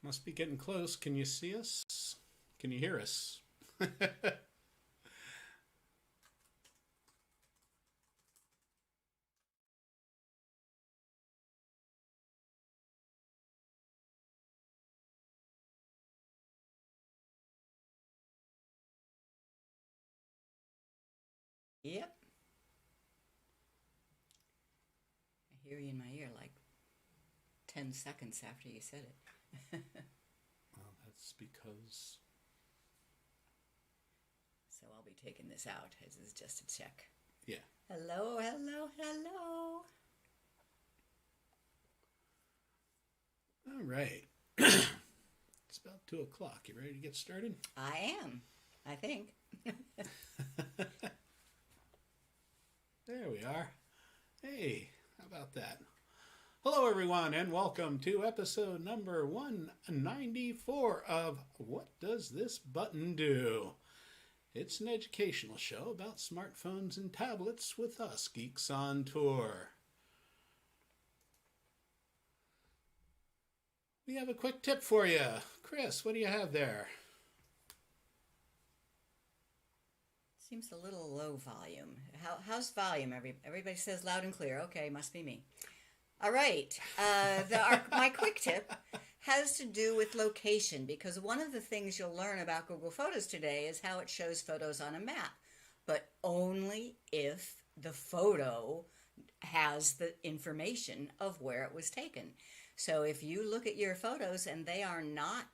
Must be getting close. Can you see us? Can you hear us? Yep. I hear you in my ear like 10 seconds after you said it. Well, that's because. So I'll be taking this out as is just a check. Yeah. Hello, hello, hello. All right. It's about 2 o'clock. You ready to get started? I am, I think. There we are. Hey, how about that? Hello, everyone, and welcome to episode number 194 of What Does This Button Do? It's an educational show about smartphones and tablets with us, Geeks on Tour. We have a quick tip for you. Chris, what do you have there? Seems a little low volume. How's volume? Everybody says loud and clear. Okay, must be me. All right. My quick tip has to do with location, because one of the things you'll learn about Google Photos today is how it shows photos on a map, but only if the photo has the information of where it was taken. So if you look at your photos and they are not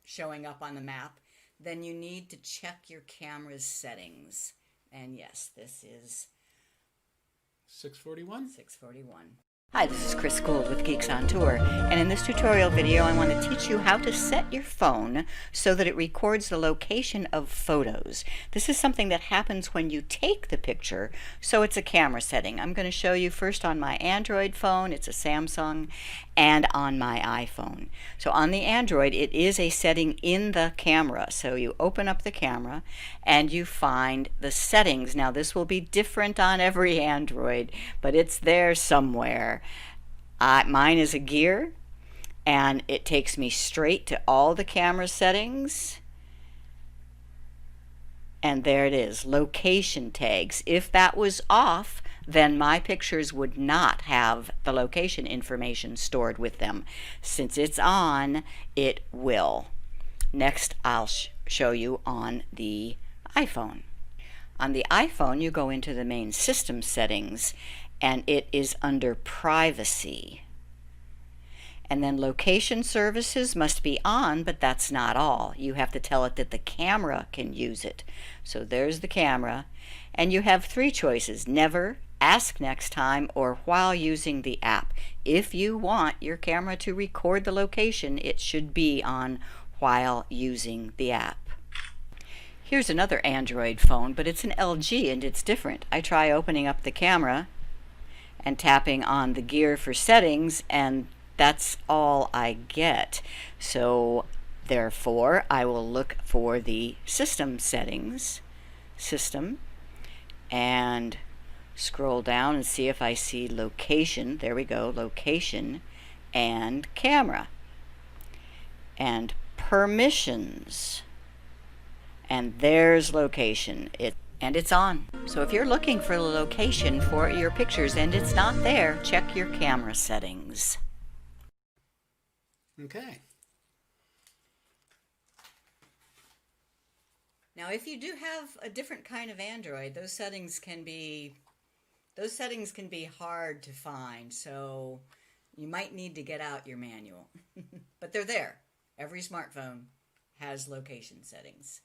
showing up on the map, then you need to check your camera's settings. And yes, this is 641? 641. Hi, this is Chris Guld with Geeks On Tour, and in this tutorial video I want to teach you how to set your phone so that it records the location of photos. This is something that happens when you take the picture, so it's a camera setting. I'm going to show you first on my Android phone, it's a Samsung, and on my iPhone. So on the Android, it is a setting in the camera. So you open up the camera and you find the settings. Now this will be different on every Android, but it's there somewhere. Mine is a gear, and it takes me straight to all the camera settings. And there it is, location tags. If that was off, then my pictures would not have the location information stored with them. Since it's on, it will. Next, I'll show you on the iPhone. On the iPhone, you go into the main system settings, and it is under privacy. And then location services must be on, but that's not all. You have to tell it that the camera can use it. So there's the camera, and you have 3 choices: never, ask next time, or while using the app. If you want your camera to record the location, it should be on while using the app. Here's another Android phone, but it's an LG and it's different. I try opening up the camera and tapping on the gear for settings, and that's all I get. So therefore, I will look for the system settings, system, and scroll down and see if I see location. There we go, location and camera. And permissions. And there's location. And it's on. So if you're looking for the location for your pictures and it's not there, check your camera settings. Okay. Now, if you do have a different kind of Android, those settings can be hard to find, so you might need to get out your manual. But they're there. Every smartphone has location settings.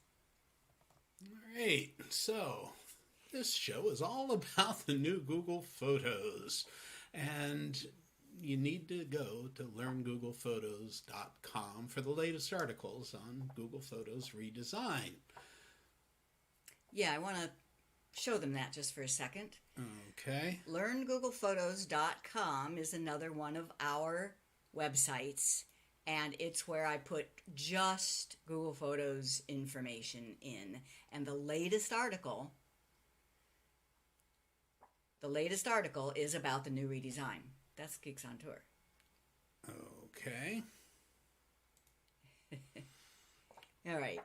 All right. So this show is all about the new Google Photos. And you need to go to learngoogle.photos.com for the latest articles on Google Photos redesign. Yeah, I want to show them that just for a second. Okay. LearnGooglePhotos.com is another one of our websites, and it's where I put just Google Photos information in. And the latest article is about the new redesign. That's Geeks on Tour. Okay. All right.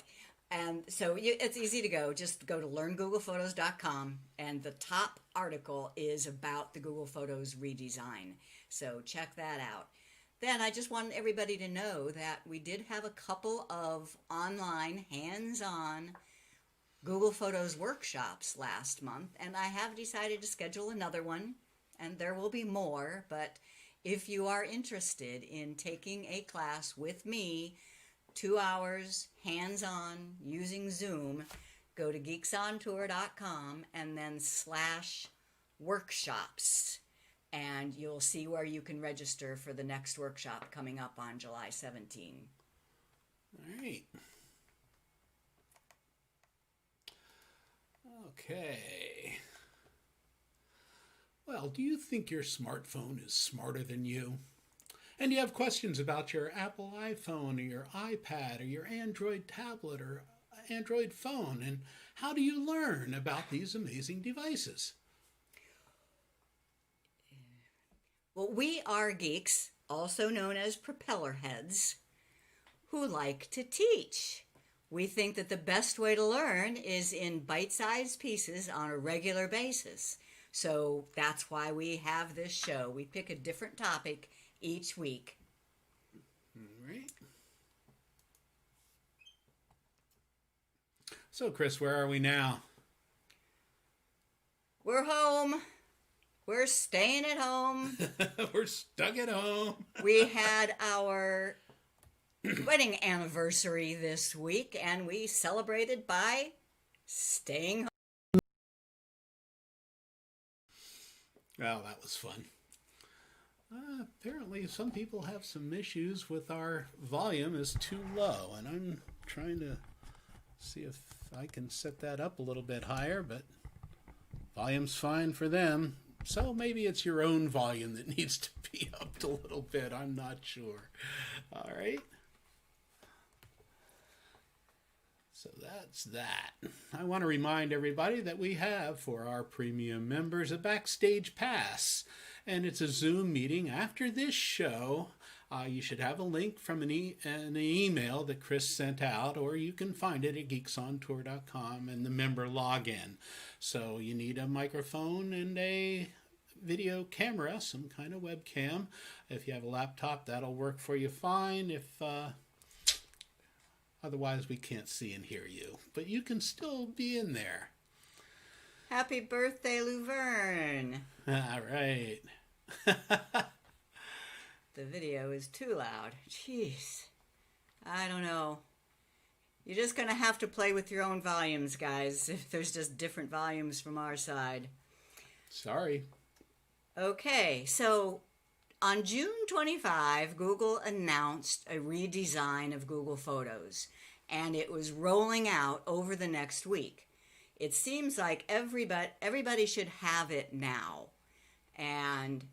And so it's easy to go. Just go to learngooglephotos.com, and the top article is about the Google Photos redesign. So check that out. Then I just wanted everybody to know that we did have a couple of online, hands-on Google Photos workshops last month, and I have decided to schedule another one, and there will be more. But if you are interested in taking a class with me, 2 hours, hands-on, using Zoom, go to geeksontour.com and then /workshops. And you'll see where you can register for the next workshop coming up on July 17. All right. Okay. Well, do you think your smartphone is smarter than you? And you have questions about your Apple iPhone or your iPad or your Android tablet or Android phone, and how do you learn about these amazing devices? Well, we are geeks, also known as propeller heads, who like to teach. We think that the best way to learn is in bite-sized pieces on a regular basis. So that's why we have this show. We pick a different topic each week. All right. So, Chris, where are we now? We're home. We're staying at home. We're stuck at home. We had our wedding anniversary this week, and we celebrated by staying home. Well, that was fun. Apparently, some people have some issues with our volume is too low, and I'm trying to see if I can set that up a little bit higher, but volume's fine for them. So maybe it's your own volume that needs to be upped a little bit. I'm not sure. All right. So that's that. I want to remind everybody that we have, for our premium members, a Backstage Pass. And it's a Zoom meeting after this show. You should have a link from an email that Chris sent out, or you can find it at geeksontour.com and the member login. So you need a microphone and a video camera, some kind of webcam. If you have a laptop, that'll work for you fine. Otherwise, we can't see and hear you. But you can still be in there. Happy birthday, Luverne. All right. The video is too loud. Jeez. I don't know. You're just going to have to play with your own volumes, guys, if there's just different volumes from our side. Sorry. Okay, so on June 25, Google announced a redesign of Google Photos, and it was rolling out over the next week. It seems like everybody should have it now, and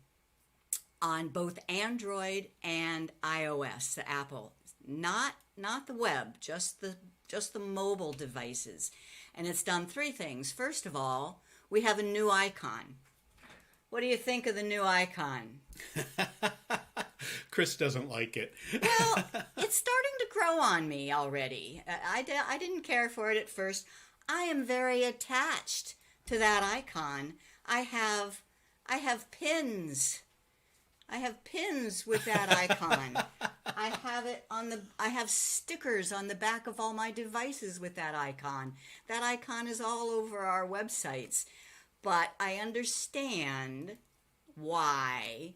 on both Android and iOS, the Apple, not the web, just the mobile devices. And it's done 3 things. First of all, we have a new icon. What do you think of the new icon? Chris doesn't like it. Well, it's starting to grow on me already. I didn't care for it at first. I am very attached to that icon. I have pins. I have pins with that icon. I have stickers on the back of all my devices with that icon. That icon is all over our websites. But I understand why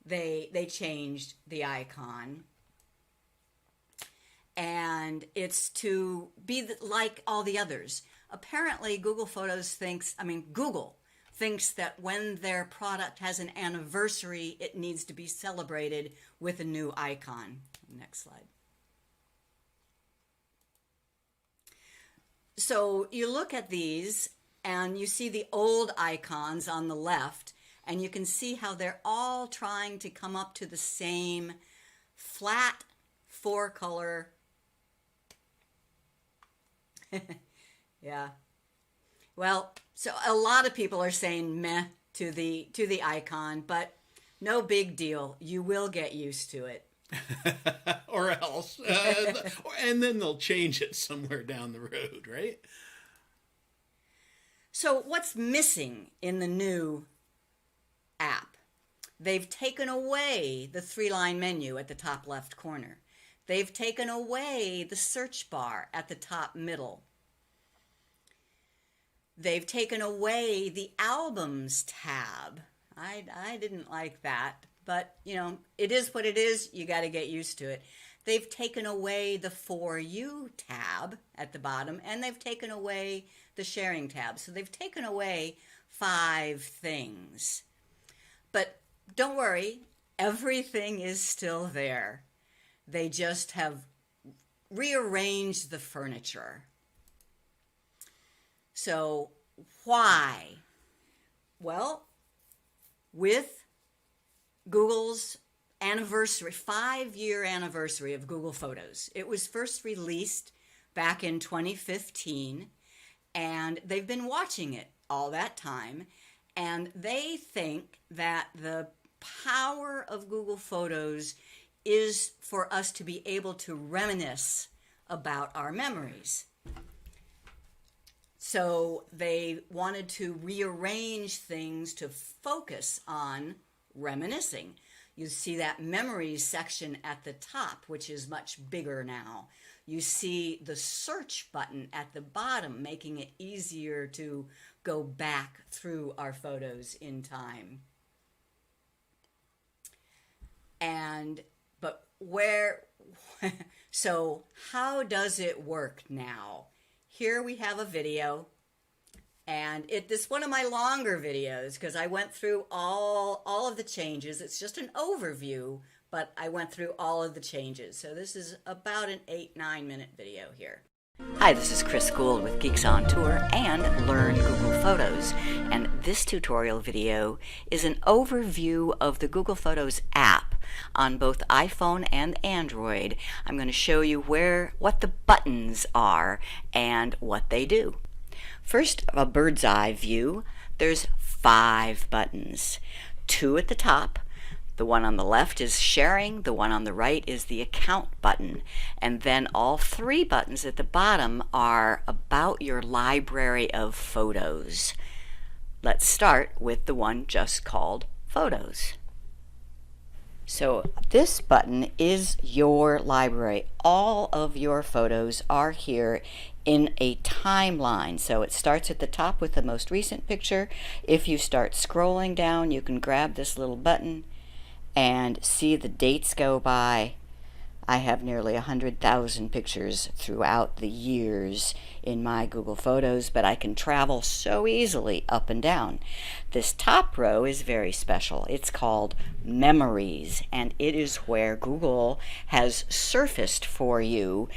they changed the icon. And it's to be like all the others. Apparently, Google thinks that when their product has an anniversary, it needs to be celebrated with a new icon. Next slide. So you look at these, and you see the old icons on the left, and you can see how they're all trying to come up to the same flat 4-color. Yeah. Well, so a lot of people are saying meh to the icon, but no big deal. You will get used to it. Or else. And then they'll change it somewhere down the road, right? So what's missing in the new app? They've taken away the 3-line menu at the top left corner. They've taken away the search bar at the top middle. They've taken away the albums tab. I didn't like that, but you know, it is what it is. You got to get used to it. They've taken away the For You tab at the bottom, and they've taken away the sharing tab. So they've taken away 5 things. But don't worry, everything is still there. They just have rearranged the furniture. So why? Well, with Google's anniversary, 5-year anniversary of Google Photos. It was first released back in 2015, and they've been watching it all that time, and they think that the power of Google Photos is for us to be able to reminisce about our memories. So they wanted to rearrange things to focus on reminiscing. You see that memories section at the top, which is much bigger now. You see the search button at the bottom, making it easier to go back through our photos in time. So how does it work now? Here we have a video, and this is one of my longer videos because I went through all of the changes. It's just an overview, but I went through all of the changes. So this is about an 8-9 minute video here. Hi, this is Guld with Geeks On Tour and Learn Google Photos. And this tutorial video is an overview of the Google Photos app on both iPhone and Android. I'm going to show you what the buttons are and what they do. First, a bird's eye view. There's 5 buttons. 2 at the top. The one on the left is sharing, the one on the right is the account button, and then all 3 buttons at the bottom are about your library of photos. Let's start with the one just called Photos. So this button is your library. All of your photos are here in a timeline. So it starts at the top with the most recent picture. If you start scrolling down, you can grab this little button and see the dates go by. I have nearly 100,000 pictures throughout the years in my Google Photos, but I can travel so easily up and down. This top row is very special. It's called Memories, and it is where Google has surfaced for you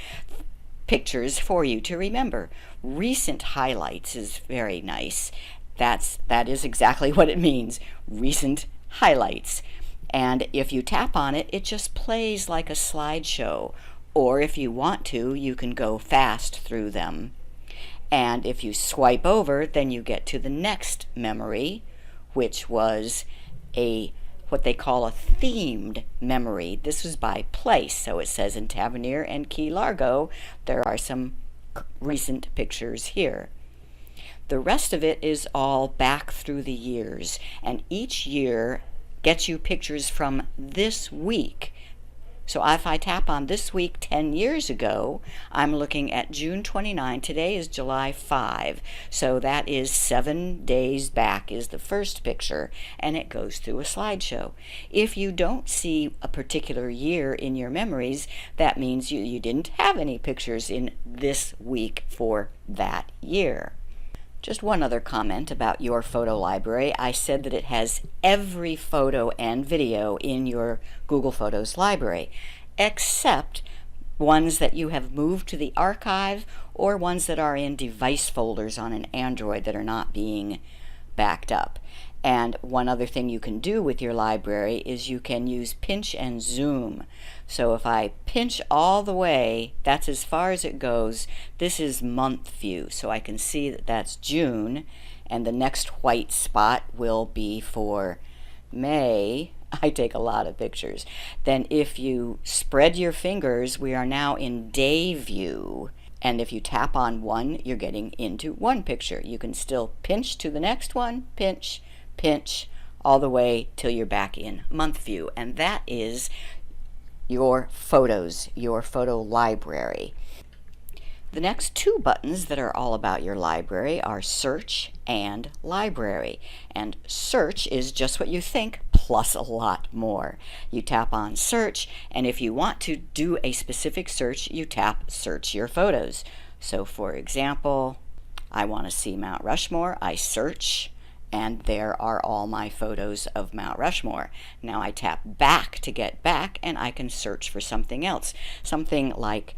pictures for you to remember. Recent highlights is very nice. That is exactly what it means, recent highlights. And if you tap on it, it just plays like a slideshow. Or if you want to, you can go fast through them. And if you swipe over, then you get to the next memory, which was what they call a themed memory. This was by place. So it says in Tavernier and Key Largo, there are some recent pictures here. The rest of it is all back through the years. And each year gets you pictures from this week. So if I tap on this week 10 years ago, I'm looking at June 29. Today is July 5. So that is 7 days back is the first picture, and it goes through a slideshow. If you don't see a particular year in your memories, that means you didn't have any pictures in this week for that year. Just one other comment about your photo library. I said that it has every photo and video in your Google Photos library, except ones that you have moved to the archive or ones that are in device folders on an Android that are not being backed up. And one other thing you can do with your library is you can use pinch and zoom. So if I pinch all the way, that's as far as it goes. This is month view, so I can see that that's June, and the next white spot will be for May I take a lot of pictures. Then if you spread your fingers, we are now in day view. And if you tap on one, you're getting into one picture. You can still pinch to the next one, pinch, pinch, all the way till you're back in month view. And that is your photos, your photo library. The next two buttons that are all about your library are search and library. And search is just what you think, plus a lot more. You tap on search, and if you want to do a specific search, you tap search your photos. So for example, I want to see Mount Rushmore. I search, and there are all my photos of Mount Rushmore. Now I tap back to get back, and I can search for something else. Something like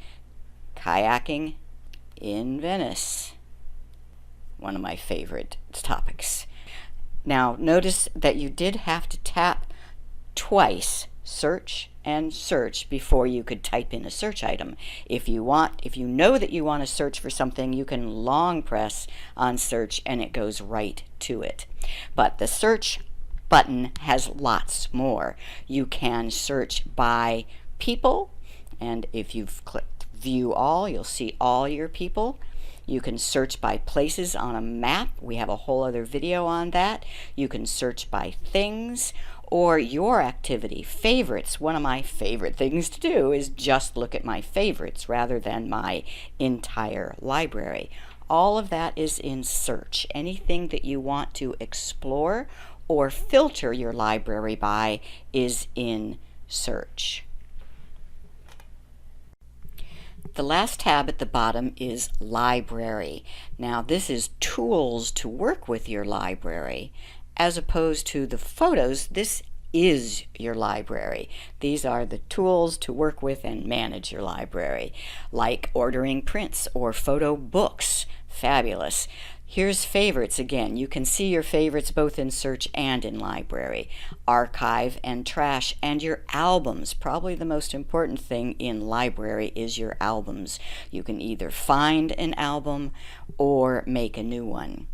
kayaking in Venice, one of my favorite topics. Now notice that you did have to tap twice, search and search, before you could type in a search item. If you know that you want to search for something, you can long press on search and it goes right to it. But the search button has lots more. You can search by people, and if you've clicked view all, you'll see all your people. You can search by places on a map. We have a whole other video on that. You can search by things or your activity, favorites. One of my favorite things to do is just look at my favorites rather than my entire library. All of that is in search. Anything that you want to explore or filter your library by is in search. The last tab at the bottom is Library. Now this is tools to work with your library. As opposed to the photos, this is your library. These are the tools to work with and manage your library, like ordering prints or photo books. Fabulous. Here's favorites again. You can see your favorites both in search and in library. Archive and trash, and your albums. Probably the most important thing in library is your albums. You can either find an album or make a new one.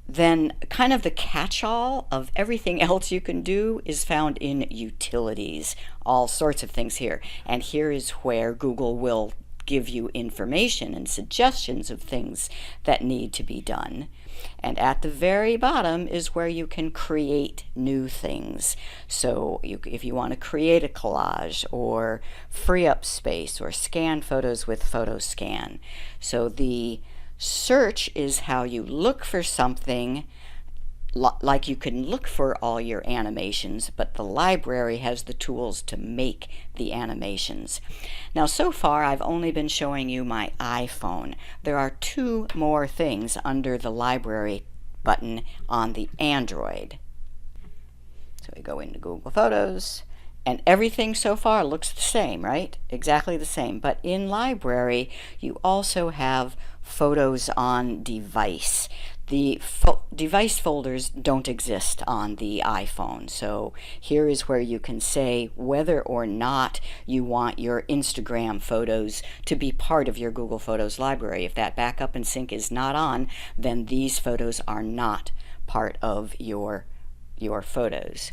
Then kind of the catch-all of everything else you can do is found in utilities. All sorts of things here. And here is where Google will give you information and suggestions of things that need to be done. And at the very bottom is where you can create new things. So if you want to create a collage or free up space or scan photos with PhotoScan. So the search is how you look for something, like you can look for all your animations, but the library has the tools to make the animations. Now so far I've only been showing you my iPhone. There are two more things under the library button on the Android. So we go into Google Photos, and everything so far looks the same, right? Exactly the same. But in library you also have photos on device. The device folders don't exist on the iPhone, so here is where you can say whether or not you want your Instagram photos to be part of your Google Photos library. If that backup and sync is not on, then these photos are not part of your photos.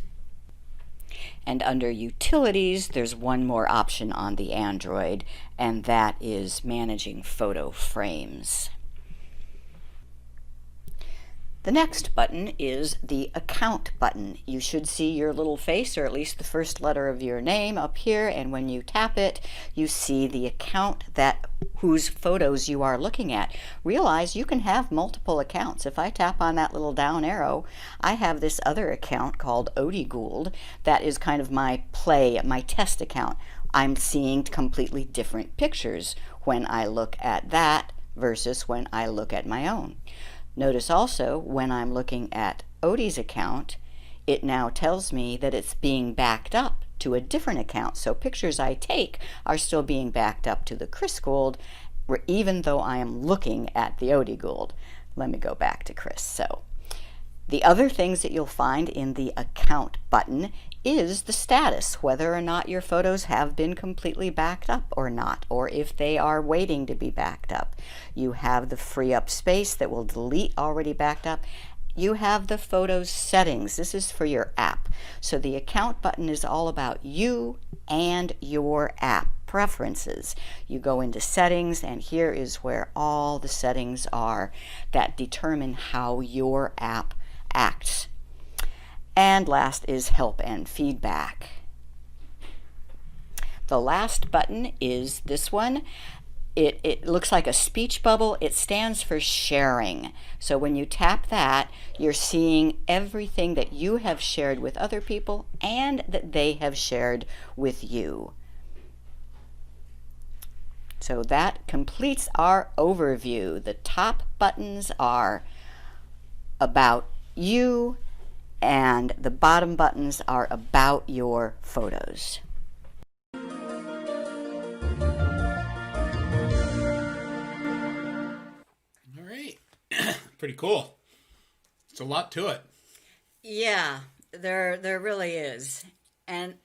And under Utilities, there's one more option on the Android, and that is managing photo frames. The next button is the Account button. You should see your little face, or at least the first letter of your name, up here, and when you tap it, you see the account whose photos you are looking at. Realize you can have multiple accounts. If I tap on that little down arrow, I have this other account called Guld that is kind of my test account. I'm seeing completely different pictures when I look at that versus when I look at my own. Notice also when I'm looking at Odie's account, it now tells me that it's being backed up to a different account. So pictures I take are still being backed up to the Chris Guld, even though I am looking at the Odie Guld. Let me go back to Chris. So the other things that you'll find in the Account button is the status, whether or not your photos have been completely backed up or not, or if they are waiting to be backed up. You have the free up space that will delete already backed up, you have the Photos settings. This is for your app. So the account button is all about you and your app preferences. You go into settings, and here is where all the settings are that determine how your app acts. And last is help and feedback. The last button is this one. It looks like a speech bubble. It stands for sharing. So when you tap that, you're seeing everything that you have shared with other people and that they have shared with you. So that completes our overview. The top buttons are about you, and the bottom buttons are about your photos. All right. Pretty cool. It's a lot to it. Yeah, there really is. And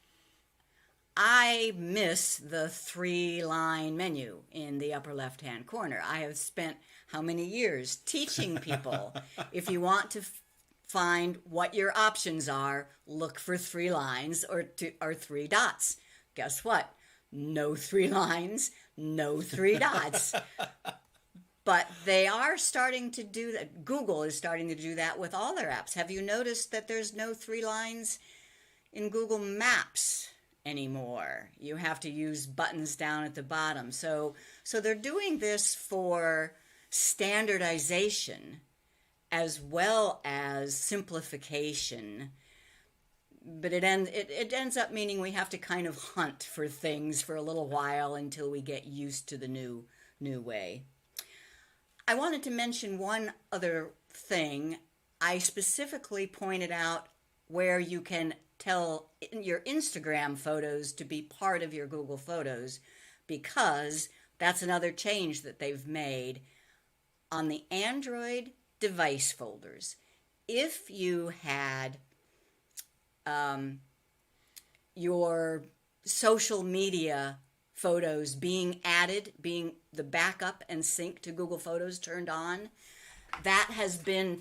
I miss the 3-line menu in the upper left-hand corner. I have spent how many years teaching people if you want to find what your options are, look for 3 lines or 3 dots. Guess what? No 3 lines, no 3 dots. But they are starting to do that. Google is starting to do that with all their apps. Have you noticed that there's no 3 lines in Google Maps anymore? You have to use buttons down at the bottom. So they're doing this for standardization as well as simplification. But it ends up meaning we have to kind of hunt for things for a little while until we get used to the new way. I wanted to mention one other thing. I specifically pointed out where you can tell your Instagram photos to be part of your Google Photos, because that's another change that they've made on the Android device folders. If you had your social media photos being added, being the backup and sync to Google Photos turned on, that has been,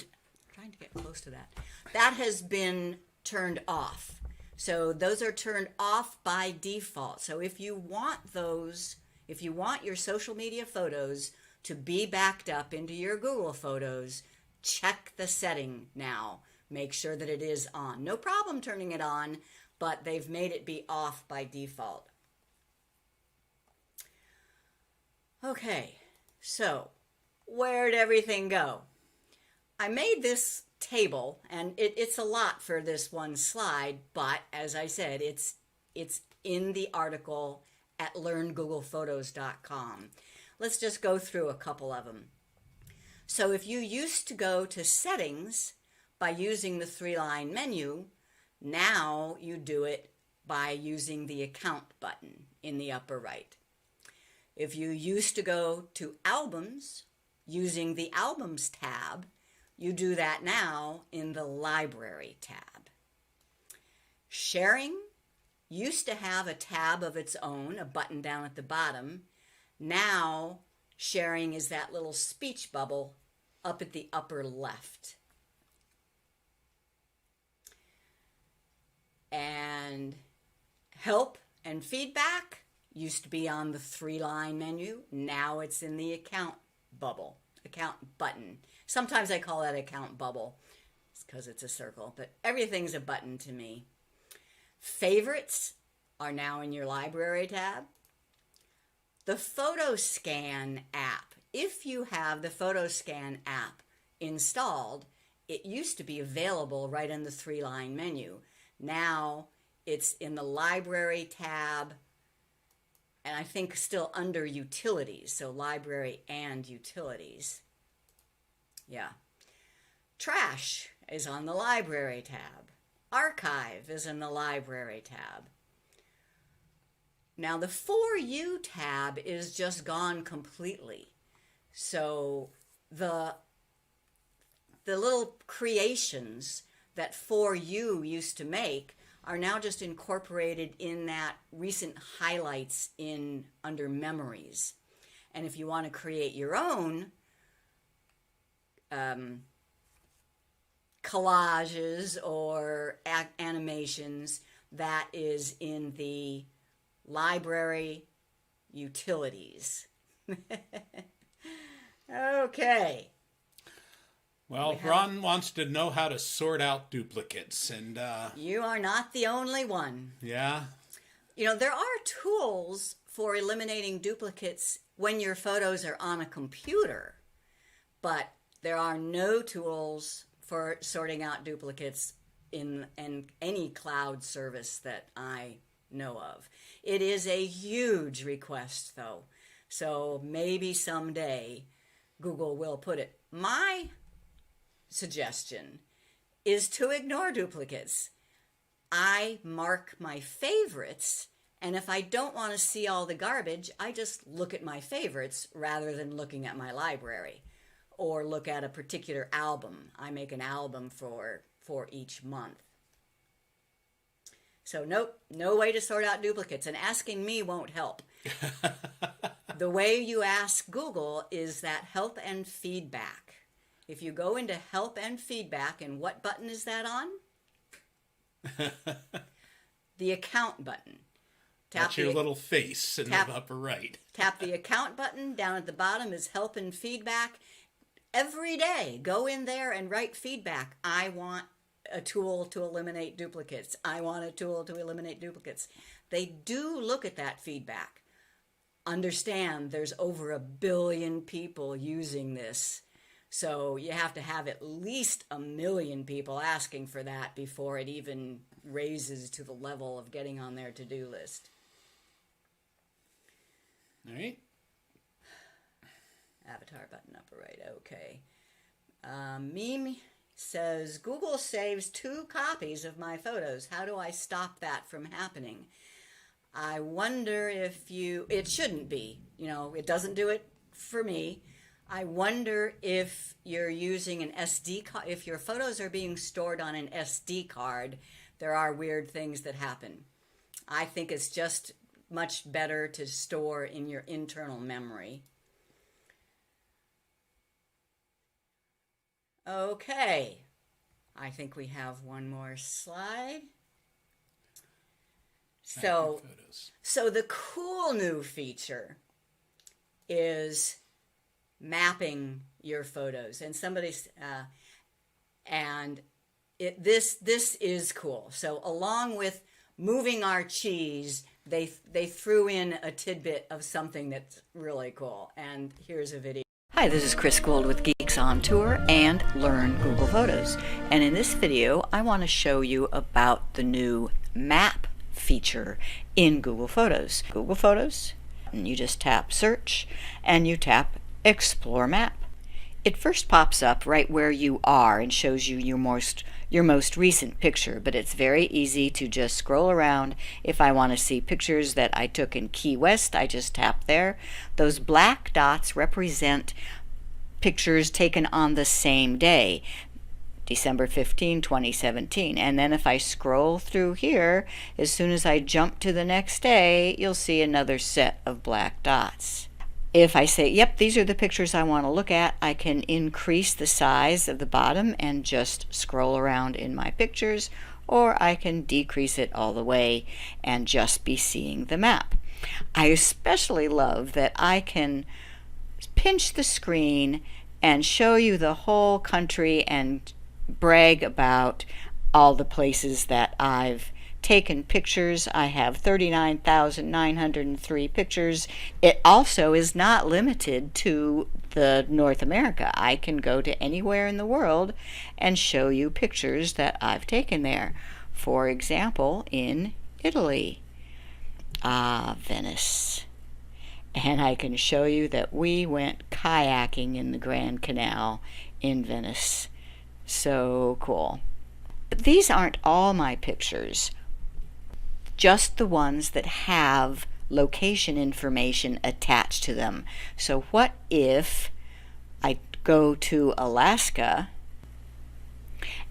trying to get close to that, that has been turned off. So those are turned off by default. So if you want your social media photos to be backed up into your Google Photos, check the setting now. Make sure that it is on. No problem turning it on, but they've made it be off by default. Okay, so where'd everything go? I made this table, and it's a lot for this one slide, but as I said, it's in the article at learngooglephotos.com. Let's just go through a couple of them. So if you used to go to settings by using the 3-line menu, now you do it by using the account button in the upper right. If you used to go to albums using the albums tab, you do that now in the library tab. Sharing used to have a tab of its own, a button down at the bottom. Now sharing is that little speech bubble up at the upper left. And help and feedback used to be on the 3-line menu. Now it's in the account bubble, account button. Sometimes I call that account bubble. It's because it's a circle, but everything's a button to me. Favorites are now in your library tab. The PhotoScan app. If you have the PhotoScan app installed, it used to be available right in the 3-line menu. Now it's in the library tab, and I think still under utilities, so library and utilities. Yeah. Trash is on the library tab. Archive is in the library tab. Now the For You tab is just gone completely. So the little creations that For You used to make are now just incorporated in that recent highlights under memories. And if you want to create your own collages or animations, that is in the library utilities. Okay. Well, Ron wants to know how to sort out duplicates, and you are not the only one. Yeah. There are tools for eliminating duplicates when your photos are on a computer, but there are no tools for sorting out duplicates in any cloud service that I know of. It is a huge request, though, so maybe someday Google will put it. My suggestion is to ignore duplicates. I mark my favorites, and if I don't want to see all the garbage, I just look at my favorites rather than looking at my library or look at a particular album. I make an album for each month. So nope, no way to sort out duplicates, and asking me won't help. The way you ask Google is that help and feedback. If you go into help and feedback, and what button is that on? The account button. That's your little face in the upper right. Tap the account button. Down at the bottom is help and feedback. Every day, go in there and write feedback. I want a tool to eliminate duplicates. I want a tool to eliminate duplicates. They do look at that feedback. Understand there's over 1 billion people using this. So you have to have at least 1 million people asking for that before it even raises to the level of getting on their to-do list. All right. Avatar button upper right. Okay. Meme says, Google saves 2 copies of my photos. How do I stop that from happening? I wonder if it shouldn't be. It doesn't do it for me. I wonder if you're using an SD card. If your photos are being stored on an SD card, there are weird things that happen. I think it's just much better to store in your internal memory. Okay, I think we have one more slide. So the cool new feature is mapping your photos, and this is cool. So along with moving our cheese, they threw in a tidbit of something that's really cool, and here's a video. Hi, this is Chris Guld with Geeks On Tour and Learn Google Photos. And in this video, I want to show you about the new map feature in Google Photos. Google Photos, and you just tap search and you tap explore map. It first pops up right where you are and shows you your most recent picture, but it's very easy to just scroll around. If I want to see pictures that I took in Key West, I just tap there. Those black dots represent pictures taken on the same day, December 15, 2017. And then if I scroll through here, as soon as I jump to the next day, you'll see another set of black dots. If I say, yep, these are the pictures I want to look at, I can increase the size of the bottom and just scroll around in my pictures, or I can decrease it all the way and just be seeing the map. I especially love that I can pinch the screen and show you the whole country and brag about all the places that I've taken pictures. I have 39,903 pictures. It also is not limited to the North America. I can go to anywhere in the world and show you pictures that I've taken there. For example, in Italy, Venice. And I can show you that we went kayaking in the Grand Canal in Venice. So cool. But these aren't all my pictures, just the ones that have location information attached to them. So what if I go to Alaska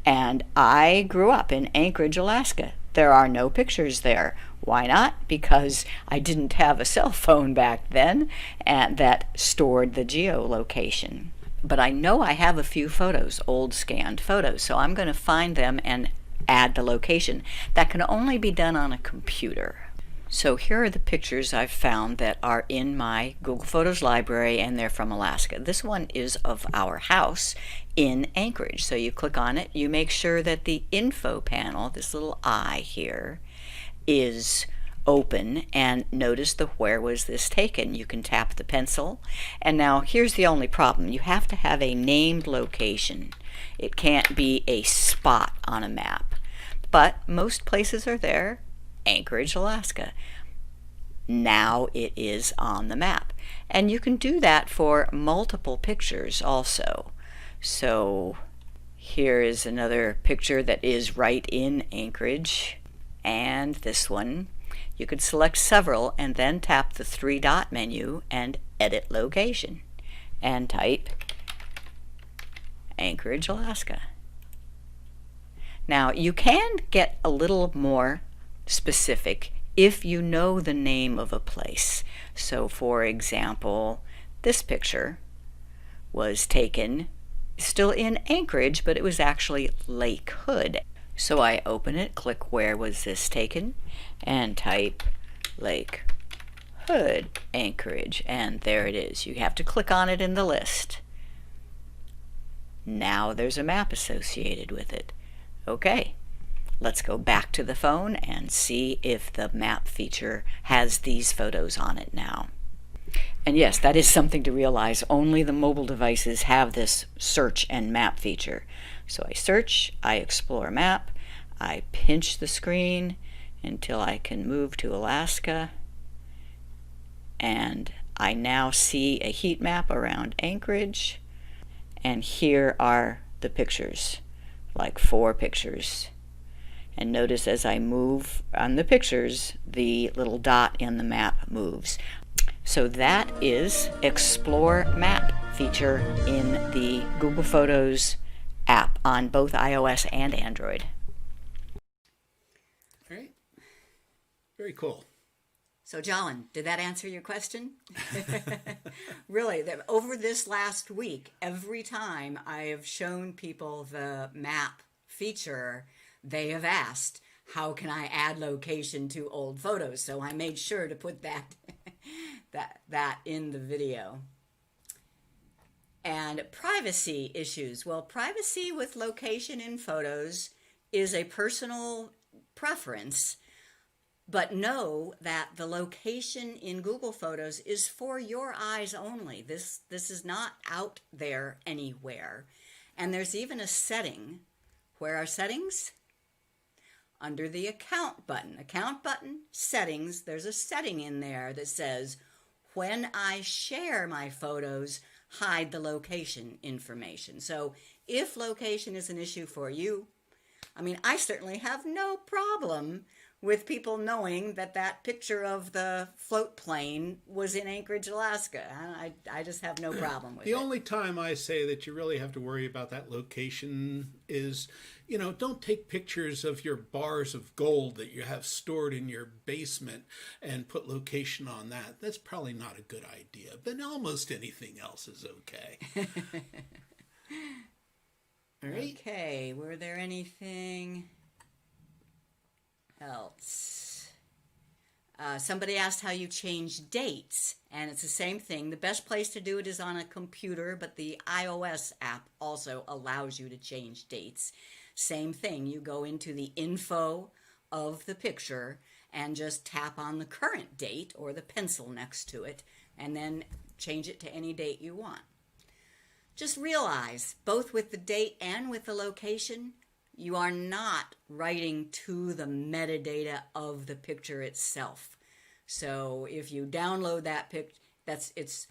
and I grew up in Anchorage, Alaska? There are no pictures there. Why not? Because I didn't have a cell phone back then and that stored the geolocation. But I know I have a few photos, old scanned photos, so I'm going to find them and add the location. That can only be done on a computer. So here are the pictures I've found that are in my Google Photos library, and they're from Alaska. This one is of our house in Anchorage. So you click on it, you make sure that the info panel, this little eye here, is open, and notice the where was this taken. You can tap the pencil, and now here's the only problem. You have to have a named location. It can't be a spot on a map, but most places are there. Anchorage, Alaska. Now it is on the map, and you can do that for multiple pictures also. So here is another picture that is right in Anchorage, and this one. You could select several and then tap the three-dot menu and edit location and type Anchorage, Alaska. Now you can get a little more specific if you know the name of a place. So for example, this picture was taken still in Anchorage, but it was actually Lake Hood. So I open it, click where was this taken, and type Lake Hood, Anchorage, and there it is. You have to click on it in the list. Now there's a map associated with it. Okay. Let's go back to the phone and see if the map feature has these photos on it now. And yes, that is something to realize. Only the mobile devices have this search and map feature. So I search, I explore map, I pinch the screen until I can move to Alaska, and I now see a heat map around Anchorage, and here are the pictures, like 4 pictures. And notice as I move on the pictures, the little dot in the map moves. So that is Explore Map feature in the Google Photos app on both iOS and Android. All right. Very cool. So John, did that answer your question? Really, over this last week, every time I have shown people the map feature, they have asked, how can I add location to old photos? So I made sure to put that that in the video. And privacy issues. Well, privacy with location in photos is a personal preference, but know that the location in Google Photos is for your eyes only. This is not out there anywhere. And there's even a setting. Where are settings? Under the account button, settings, there's a setting in there that says, when I share my photos, hide the location information. So if location is an issue for you, I mean, I certainly have no problem with people knowing that that picture of the float plane was in Anchorage, Alaska. I just have no problem with it. The only time I say that you really have to worry about that location is, you know, don't take pictures of your bars of gold that you have stored in your basement and put location on that. That's probably not a good idea, but almost anything else is okay. All right. Okay, were there anything else? Somebody asked how you change dates, and it's the same thing. The best place to do it is on a computer, but the iOS app also allows you to change dates. Same thing, you go into the info of the picture and just tap on the current date or the pencil next to it, and then change it to any date you want. Just realize, both with the date and with the location, you are not writing to the metadata of the picture itself. So if you download that it's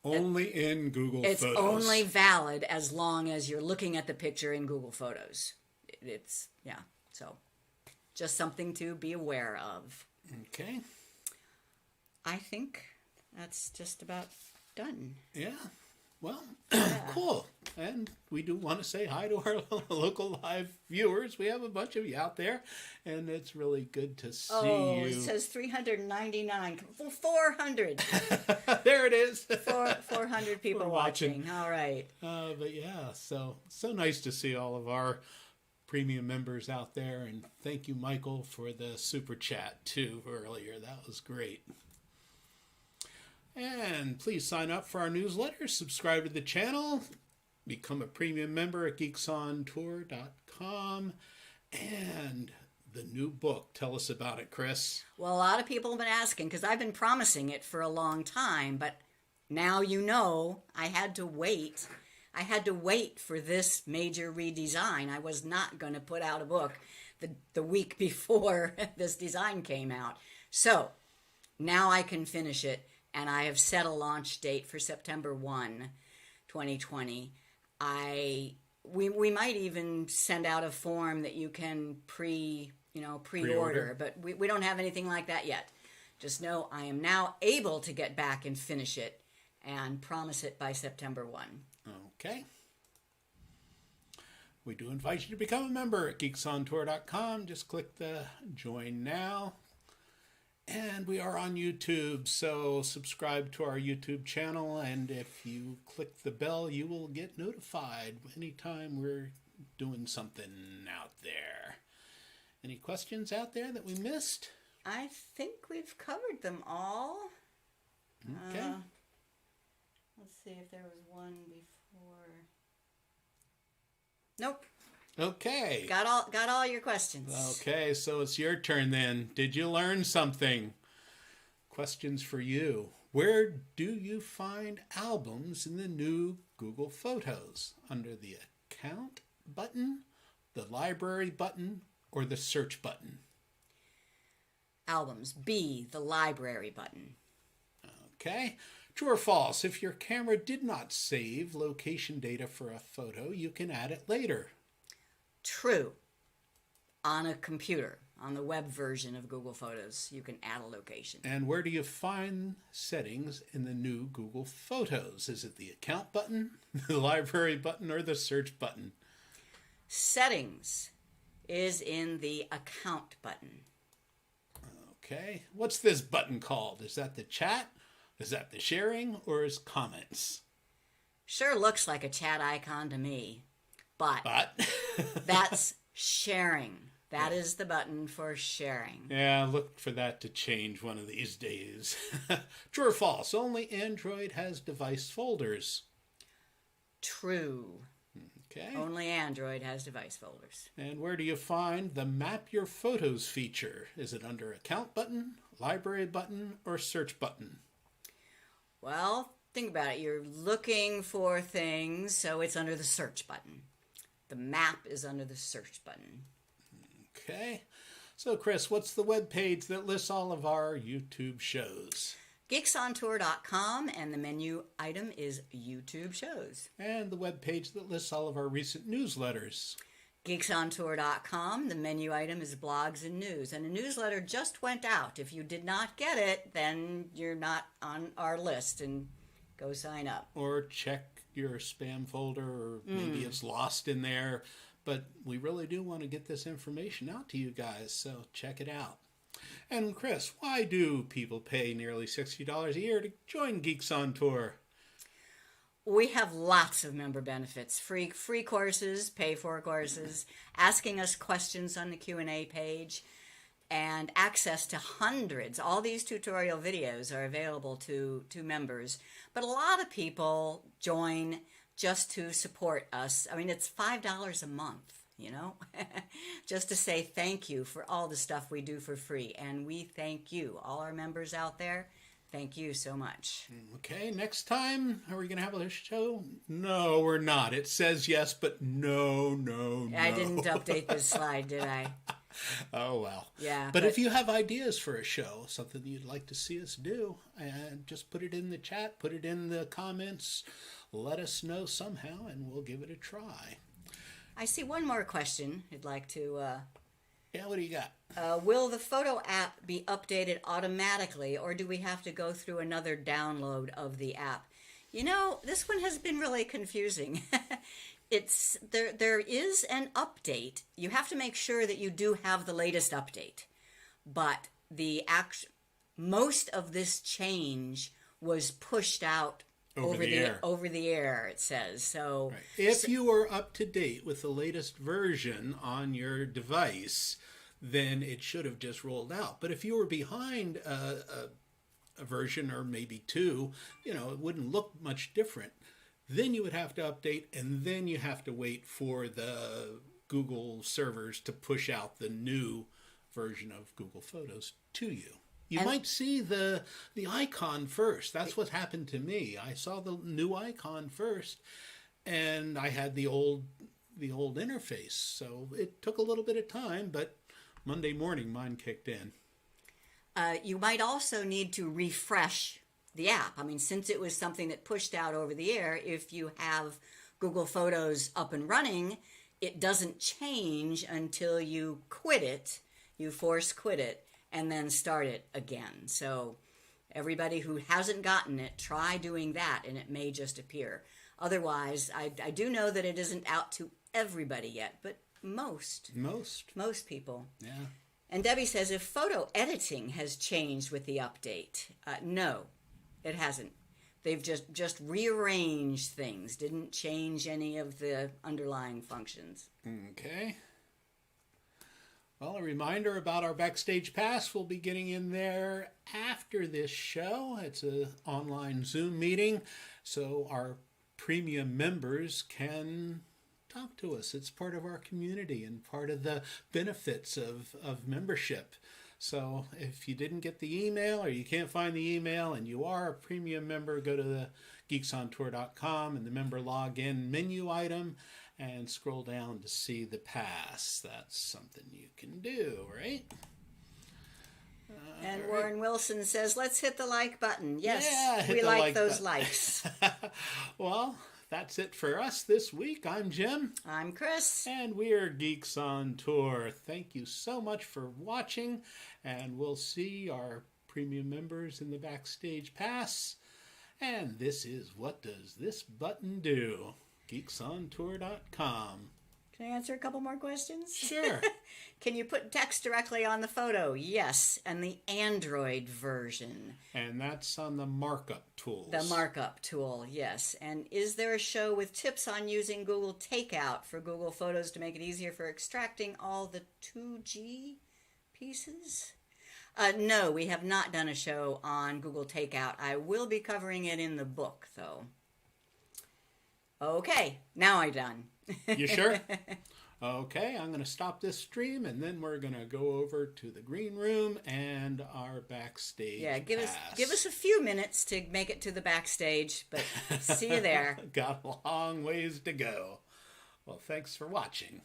only in Google Photos. It's only valid as long as you're looking at the picture in Google Photos. So just something to be aware of. Okay. I think that's just about done. Yeah. Well, cool. And we do want to say hi to our local live viewers. We have a bunch of you out there, and it's really good to see you. It says 399. 400. There it is. 400 people watching. All right. But yeah, so nice to see all of our premium members out there. And thank you, Michael, for the super chat, too, earlier. That was great. And please sign up for our newsletter, subscribe to the channel, become a premium member at geeksontour.com. And the new book, tell us about it, Chris. Well, a lot of people have been asking because I've been promising it for a long time, but now you know I had to wait. I had to wait for this major redesign. I was not going to put out a book the week before this design came out. So now I can finish it. And I have set a launch date for September 1, 2020. We might even send out a form that you can pre-order, but we don't have anything like that yet. Just know I am now able to get back and finish it and promise it by September 1. Okay. We do invite you to become a member at geeksontour.com. Just click the join now. And we are on YouTube, so subscribe to our YouTube channel, and if you click the bell, you will get notified anytime we're doing something out there. Any questions out there that we missed? I think we've covered them all. Okay. Let's see if there was one before. Nope. Okay. Got all your questions. Okay, so it's your turn then. Did you learn something? Questions for you. Where do you find albums in the new Google Photos? Under the Account button, the Library button, or the Search button? Albums. B, the Library button. Okay. True or false? If your camera did not save location data for a photo, you can add it later. True. On a computer, on the web version of Google Photos, you can add a location. And where do you find settings in the new Google Photos? Is it the Account button, the Library button, or the Search button? Settings is in the Account button. Okay. What's this button called? Is that the chat? Is that the sharing? Or is comments? Sure looks like a chat icon to me. But that's sharing. That is the button for sharing. Yeah, look for that to change one of these days. True or false? Only Android has device folders. True. Okay. Only Android has device folders. And where do you find the Map Your Photos feature? Is it under Account button, Library button, or Search button? Well, think about it. You're looking for things, so it's under the Search button. The map is under the Search button. Okay. So, Chris, what's the web page that lists all of our YouTube shows? geeksontour.com, and the menu item is YouTube shows. And the web page that lists all of our recent newsletters? geeksontour.com, the menu item is blogs and news. And a newsletter just went out. If you did not get it, then you're not on our list, and go sign up. Or check your spam folder, or maybe it's lost in there, but we really do want to get this information out to you guys, so check it out. And Chris, why do people pay nearly $60 a year to join Geeks on Tour? We have lots of member benefits: free courses, pay for courses, asking us questions on the Q&A page, and access to hundreds. All these tutorial videos are available to members. But a lot of people join just to support us. I mean, it's $5 a month, you know, just to say thank you for all the stuff we do for free. And we thank you, all our members out there. Thank you so much. Okay, next time, are we going to have a show? No, we're not. It says yes, but no. I didn't update this slide, did I? Oh, well. Yeah. But if you have ideas for a show, something you'd like to see us do, and just put it in the chat, put it in the comments, let us know somehow, and we'll give it a try. I see one more question I'd like to... Yeah, what do you got? Will the photo app be updated automatically, or do we have to go through another download of the app? This one has been really confusing. There is an update. You have to make sure that you do have the latest update. But most of this change was pushed out over the air, it says. So right. If you are up to date with the latest version on your device, then it should have just rolled out. But if you were behind a version or maybe two, it wouldn't look much different. Then you would have to update, and then you have to wait for the Google servers to push out the new version of Google Photos to you. You might see the icon first. That's what happened to me. I saw the new icon first, and I had the old interface. So it took a little bit of time, but Monday morning mine kicked in. You might also need to refresh the app. I mean, since it was something that pushed out over the air, if you have Google Photos up and running, it doesn't change until you quit it. You force quit it and then start it again. So everybody who hasn't gotten it, try doing that and it may just appear. Otherwise, I do know that it isn't out to everybody yet, but most people. Yeah. And Debbie says, if photo editing has changed with the update, no, it hasn't. They've just rearranged things, didn't change any of the underlying functions. Okay. Well, a reminder about our Backstage Pass. We'll be getting in there after this show. It's an online Zoom meeting, so our premium members can talk to us. It's part of our community and part of the benefits of membership. So if you didn't get the email or you can't find the email and you are a premium member, go to the geeksontour.com and the member login menu item and scroll down to see the pass. That's something you can do, right? And Warren Wilson says, let's hit the like button. Yes, yeah, we like those likes. Well, that's it for us this week. I'm Jim. I'm Chris. And we're Geeks on Tour. Thank you so much for watching. And we'll see our premium members in the Backstage Pass. And this is What Does This Button Do? geeksontour.com. Can I answer a couple more questions? Sure. Can you put text directly on the photo? Yes, and the Android version. And that's on the markup tools. The markup tool, yes. And is there a show with tips on using Google Takeout for Google Photos to make it easier for extracting all the 2G pieces? No, we have not done a show on Google Takeout. I will be covering it in the book, though. Okay, now I'm done. You sure? Okay, I'm going to stop this stream and then we're going to go over to the green room and our backstage. Yeah, give us a few minutes to make it to the backstage, but see you there. Got a long ways to go. Well, thanks for watching.